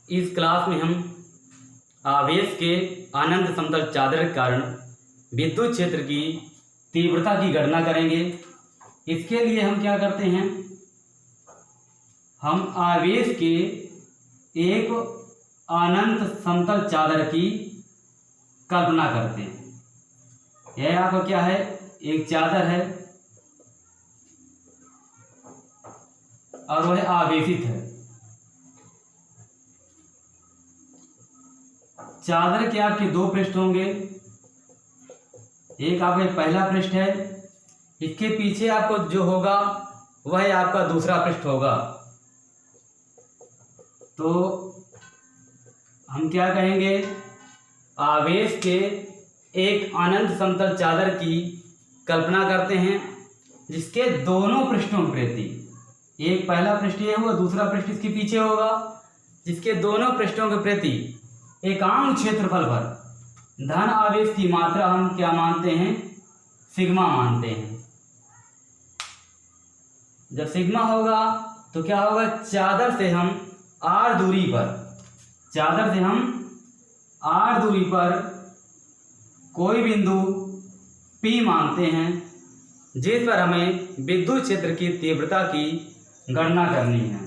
इस क्लास में हम आवेश के अनंत समतल चादर के कारण विद्युत क्षेत्र की तीव्रता की गणना करेंगे। इसके लिए हम क्या करते हैं, हम आवेश के एक अनंत समतल चादर की कल्पना करते हैं। यह आपका क्या है, एक चादर है और वह आवेशित है। चादर के आपके दो पृष्ठ होंगे, एक आपका पहला पृष्ठ है, इसके पीछे आपको जो होगा वह आपका दूसरा पृष्ठ होगा। तो हम क्या कहेंगे, आवेश के एक अनंत समतल चादर की कल्पना करते हैं जिसके दोनों पृष्ठों के प्रति, एक पहला पृष्ठ ये हुआ, दूसरा पृष्ठ इसके पीछे होगा, जिसके दोनों पृष्ठों के प्रति एकांक क्षेत्रफल पर धन आवेश की मात्रा हम क्या मानते हैं, सिग्मा मानते हैं। जब सिग्मा होगा तो क्या होगा, चादर से हम r दूरी पर कोई बिंदु P मानते हैं जिस पर हमें विद्युत क्षेत्र की तीव्रता की गणना करनी है,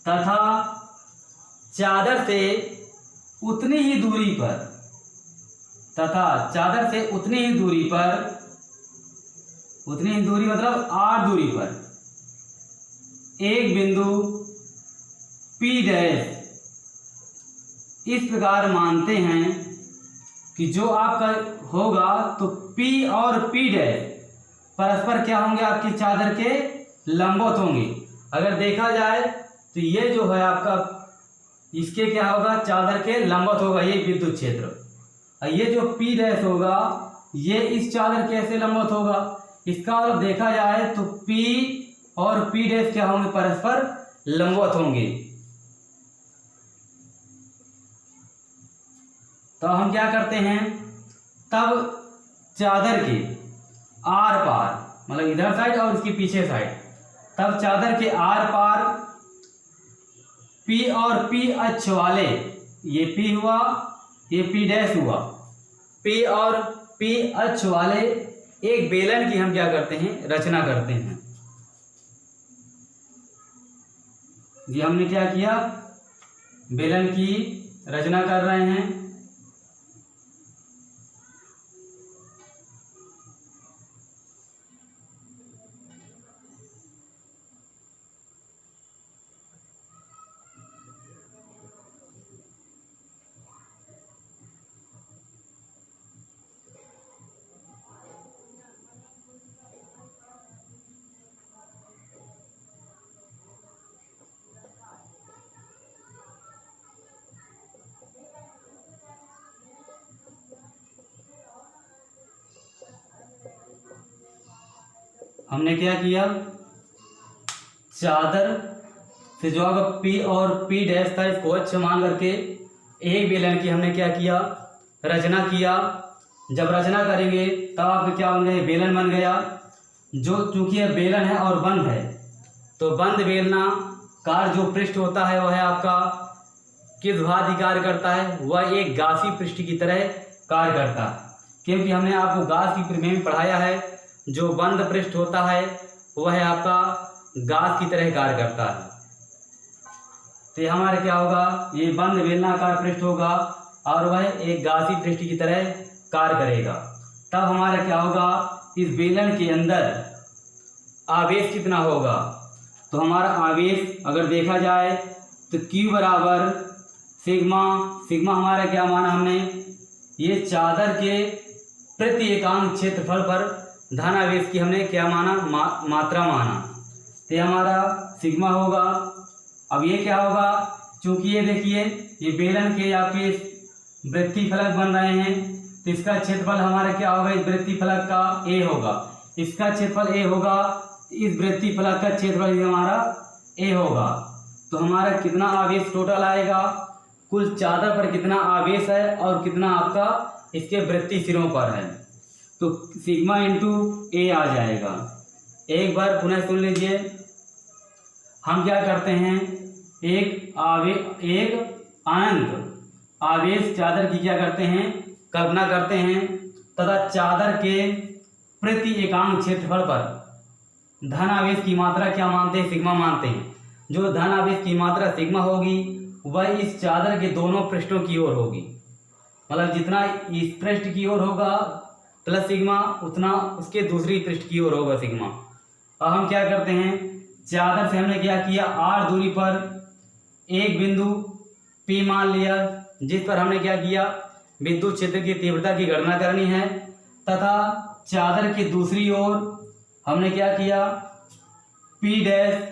तथा चादर से उतनी ही दूरी मतलब r दूरी पर एक बिंदु P डैश इस प्रकार मानते हैं कि जो आपका होगा तो P और P डैश परस्पर क्या होंगे, आपकी चादर के लंबवत होंगे। अगर देखा जाए तो ये जो है आपका, इसके क्या होगा, चादर के लंबवत होगा ये विद्युत क्षेत्र, और ये जो P डैश होगा ये इस चादर के ऐसे लंबवत होगा। इसका मतलब देखा जाए तो P और P डैश क्या होंगे, परस्पर लंबवत होंगे। तो हम क्या करते हैं, तब चादर के आर पार, मतलब इधर साइड और इसके पीछे साइड, तब चादर के आर पार P और P अक्ष वाले, ये P हुआ, ये P डैश हुआ, P और P अक्ष वाले एक बेलन की हम क्या करते हैं, रचना करते हैं। ये हमने क्या किया, बेलन की रचना कर रहे हैं। हमने क्या किया, चादर से जो आपका P और P डैश था इसको अक्ष मान करके एक बेलन की हमने क्या किया, रचना किया। जब रचना करेंगे तब आपका क्या बन गया, बेलन बन गया। जो चूंकि यह बेलन है और बंद है, तो बंद बेलनाकार जो पृष्ठ होता है वह आपका किस भांति कार्य करता है, वह एक गासी पृष्ठ की तरह कार्य करता है। क्योंकि हमने आपको गास की प्रमेय में पढ़ाया है, जो बंद पृष्ठ होता है वह आपका गास की तरह कार्य करता है। तो हमारे क्या होगा, ये बंद बेलनाकार पृष्ठ होगा और वह एक गासी पृष्ठ की तरह कार्य करेगा। तब हमारा क्या होगा, इस बेलन के अंदर आवेश कितना होगा, तो हमारा आवेश अगर देखा जाए तो Q बराबर सिग्मा, सिग्मा हमारा क्या माना हमने, ये चादर के प्रति एकांक क्षेत्रफल पर धन आवेश की हमने क्या माना, मात्रा माना। तो हमारा सिग्मा होगा। अब ये क्या होगा, चूंकि ये देखिए ये बेलन के आपके वृत्ति फलक बन रहे हैं, तो इसका क्षेत्रफल हमारा क्या होगा, इस वृत्ति फलक का A होगा, इसका क्षेत्रफल A होगा, इस वृत्ति फलक का क्षेत्रफल हमारा A होगा। तो हमारा कितना आवेश टोटल आएगा, कुल चादर पर कितना आवेश है और कितना आपका इसके वृत्ति सिरों पर है, तो सिग्मा इंटू A आ जाएगा। एक बार पुनः सुन लीजिए, हम क्या करते हैं, एक अनंत आवेश चादर की क्या करते हैं, कल्पना करते हैं, तथा चादर के प्रति एकांक क्षेत्रफल पर धन आवेश की मात्रा क्या मानते हैं, सिग्मा मानते हैं। जो धन आवेश की मात्रा सिग्मा होगी वह इस चादर के दोनों पृष्ठों की ओर होगी, मतलब जितना इस पृष्ठ की ओर होगा प्लस सिग्मा, उतना उसके दूसरी पृष्ठ की ओर होगा सिग्मा। अब हम क्या करते हैं, चादर से हमने क्या किया, r दूरी पर एक बिंदु P मान लिया, जिस पर हमने क्या किया, विद्युत क्षेत्र की तीव्रता की गणना करनी है, तथा चादर की दूसरी ओर हमने क्या किया, P डैश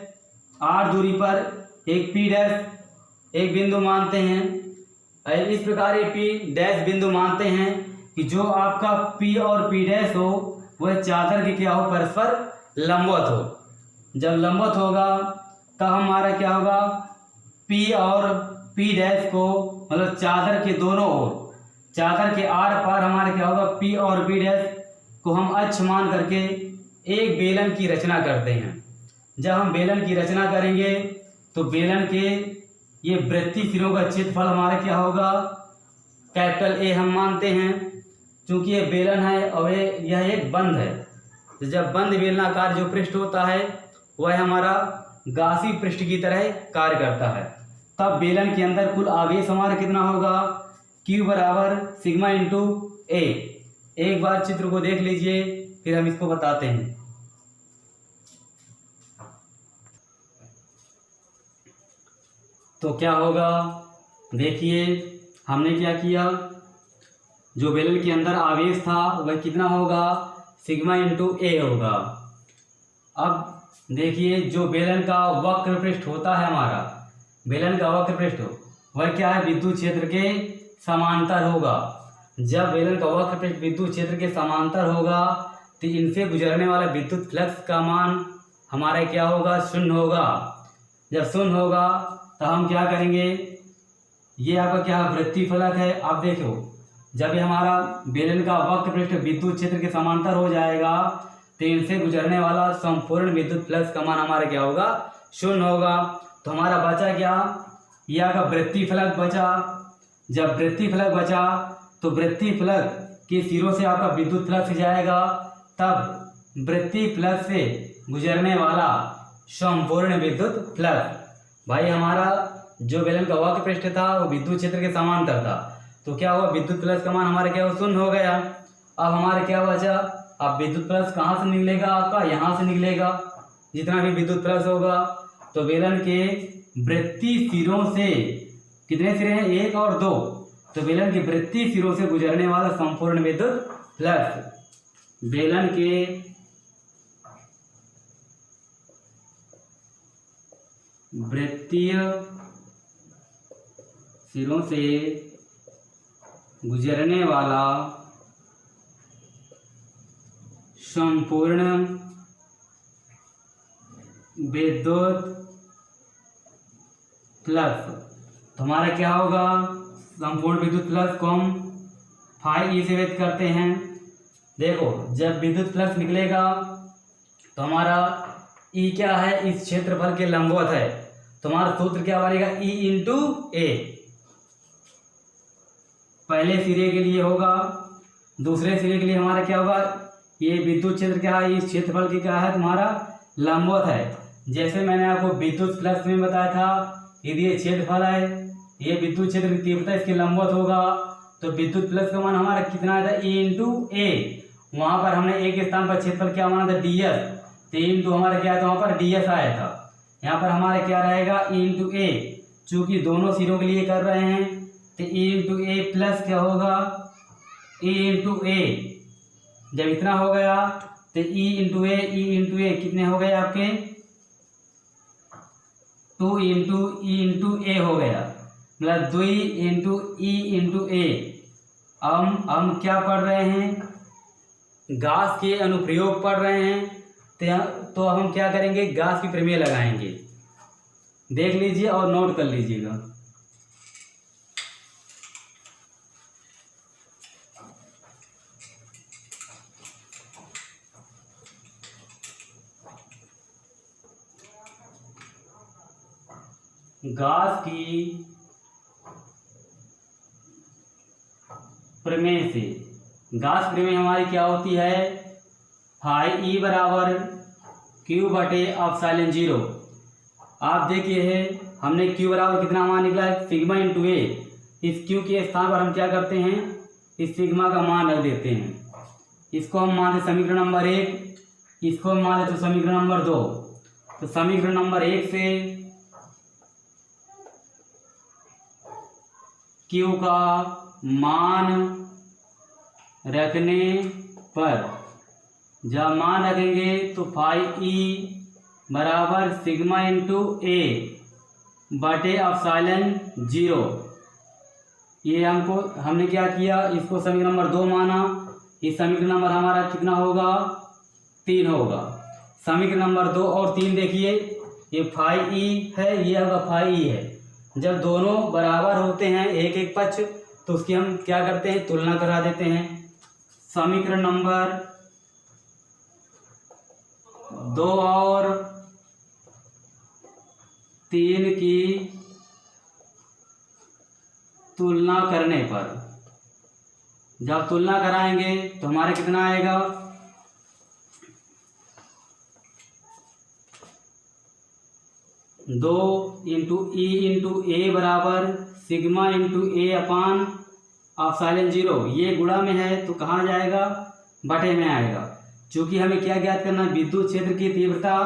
r दूरी पर एक P डैश एक बिंदु मानते हैं। इस प्रकार ये P डैश बिंदु मानते हैं कि जो आपका P और P डैश हो वह चादर के क्या हो, परस्पर लंबवत हो। जब लंबवत होगा तब हमारा क्या होगा, P और P डैश को, मतलब चादर के दोनों ओर, चादर के आर पार हमारा क्या होगा, P और P डैश को हम अक्ष मान करके एक बेलन की रचना करते हैं। जब हम बेलन की रचना करेंगे तो बेलन के ये वृत्तीय सिरों का क्षेत्रफल हमारा क्या होगा, कैपिटल A हम मानते हैं। चूंकि ये बेलन है और यह एक बंद है, तो जब बंद बेलनाकार जो पृष्ठ होता है वह हमारा गासी पृष्ठ की तरह कार्य करता है। तब बेलन के अंदर कुल आवेश हमारा कितना होगा, Q बराबर सिग्मा इंटू A। एक बार चित्र को देख लीजिए फिर हम इसको बताते हैं। तो क्या होगा, देखिए हमने क्या किया, जो बेलन के अंदर आवेश था वह कितना होगा, सिग्मा इंटू A होगा। अब देखिए जो बेलन का वक्र पृष्ठ होता है हमारा, बेलन का वक्र पृष्ठ वह क्या है, विद्युत क्षेत्र के समांतर होगा। जब बेलन का वक्र पृष्ठ विद्युत क्षेत्र के समांतर होगा तो इनसे गुजरने वाला विद्युत फ्लक्स का मान हमारा क्या होगा, शून्य होगा। जब शून्य होगा तो हम क्या करेंगे, ये आपका क्या वृत्तीय फलक है। अब देखो जब ये हमारा बेलन का वक्र पृष्ठ विद्युत क्षेत्र के समांतर हो जाएगा तो इनसे गुजरने वाला संपूर्ण विद्युत फ्लक्स का मान हमारा क्या होगा, शून्य होगा। तो हमारा बचा क्या, यह आपका वृत्तीय फलक बचा। जब वृत्तीय फलक बचा तो वृत्तीय फलक के सिरों से आपका विद्युत फ्लक्स जाएगा, तब वृत्तीय फलक से गुजरने वाला संपूर्ण विद्युत फ्लक्स, भाई हमारा जो बेलन का वक्र पृष्ठ था वो विद्युत क्षेत्र के समांतर था, तो क्या हुआ, विद्युत फ्लक्स का मान हमारे क्या शून्य हो गया। अब हमारे क्या बचा, अब विद्युत फ्लक्स कहाँ से निकलेगा, आपका यहाँ से निकलेगा। जितना भी विद्युत फ्लक्स होगा तो बेलन के वृत्तीय सिरों से, कितने सिरे हैं, 1 और 2, तो बेलन के वृत्तीय सिरों से गुजरने वाला संपूर्ण विद्युत फ्लक्स, बेलन के वृत्तीय सिरों से गुजरने वाला संपूर्ण विद्युत फ्लक्स, तो हमारा क्या होगा, संपूर्ण विद्युत फ्लक्स को हम फाई ई से व्यक्त करते हैं। देखो जब विद्युत फ्लक्स निकलेगा तो हमारा ई क्या है, इस क्षेत्रफल के लंबवत है, तो हमारा सूत्र क्या बनेगा, ई इंटू ए। पहले सिरे के लिए होगा, दूसरे सिरे के लिए हमारा क्या होगा, ये विद्युत क्षेत्र क्या है, इस क्षेत्रफल की क्या है, तुम्हारा लंबवत है। जैसे मैंने आपको विद्युत फ्लक्स में बताया था, यदि ये क्षेत्रफल है, ये विद्युत क्षेत्र की तीव्रता इसके लंबवत होगा, तो विद्युत फ्लक्स का मान हमारा कितना आया था, ई इंटू ए। वहां पर हमने एक स्थान पर क्षेत्रफल क्या माना था, डीएस, तो इंटू हमारा क्या था, वहां पर डीएस आया था। यहाँ पर हमारा क्या रहेगा, ई इंटू ए, चूंकि दोनों सिरों के लिए कर रहे हैं तो ई इंटू ए प्लस क्या होगा, ई इंटू ए। जब इतना हो गया तो ई इंटू ए कितने हो गए आपके, 2 इंटू ई इंटू ए हो गया, मतलब 2 इंटू ई इंटू ए। हम क्या पढ़ रहे हैं, गास के अनुप्रयोग पढ़ रहे हैं, तो हम क्या करेंगे, गास की प्रमेय लगाएंगे। देख लीजिए और नोट कर लीजिएगा। गॉस की प्रमेय से, गॉस प्रमेय हमारी क्या होती है, फाई ई बराबर क्यू बटे एप्सिलॉन जीरो। आप देखिए है हमने क्यू बराबर कितना मान निकला है, सिग्मा इंटू ए। इस क्यू के स्थान पर हम क्या करते हैं, इस सिग्मा का मान रख देते हैं। इसको हम मानते समीकरण नंबर 1, इसको हम मान लेते समीकरण नंबर 2। तो समीकरण नंबर 1 से क्यू का मान रखने पर, जब मान रखेंगे तो फाई ई बराबर सिग्मा इंटू ए बटे एप्सिलॉन जीरो। ये हमने क्या किया, इसको समीकरण नंबर 2 माना। इस समीकरण नंबर हमारा कितना होगा, 3 होगा। समीकरण नंबर 2 और 3 देखिए, ये फाई ई है, ये होगा फाई ई है। जब दोनों बराबर होते हैं एक एक पक्ष, तो उसकी हम क्या करते हैं, तुलना करा देते हैं। समीकरण नंबर 2 और 3 की तुलना करने पर, जब तुलना कराएंगे तो हमारे कितना आएगा, 2 इंटू ई इंटू ए बराबर सिग्मा इंटू ए अपान एप्सिलॉन जीरो। ये गुणा में है तो कहाँ जाएगा, बटे में आएगा। चूंकि हमें क्या ज्ञात करना है, विद्युत क्षेत्र की तीव्रता,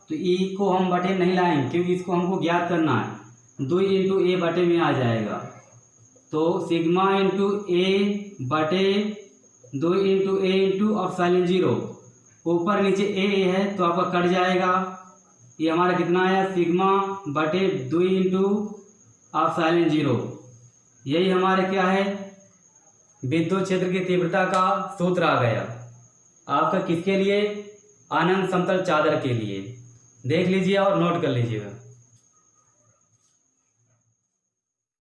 तो ई को हम बटे नहीं लाएंगे क्योंकि इसको हमको ज्ञात करना है। 2 इंटू ए बटे में आ जाएगा, तो सिग्मा इंटू ए बटे 2 इंटू ए इंटू एप्सिलॉन जीरो। ऊपर नीचे ए है तो आपका कट जाएगा। ये हमारा कितना आया, सिग्मा बटे 2 इंटू एप्सिलॉन जीरो। यही हमारे क्या है, विद्युत क्षेत्र की तीव्रता का सूत्र आ गया आपका। किसके लिए, अनंत समतल चादर के लिए। देख लीजिए और नोट कर लीजिएगा।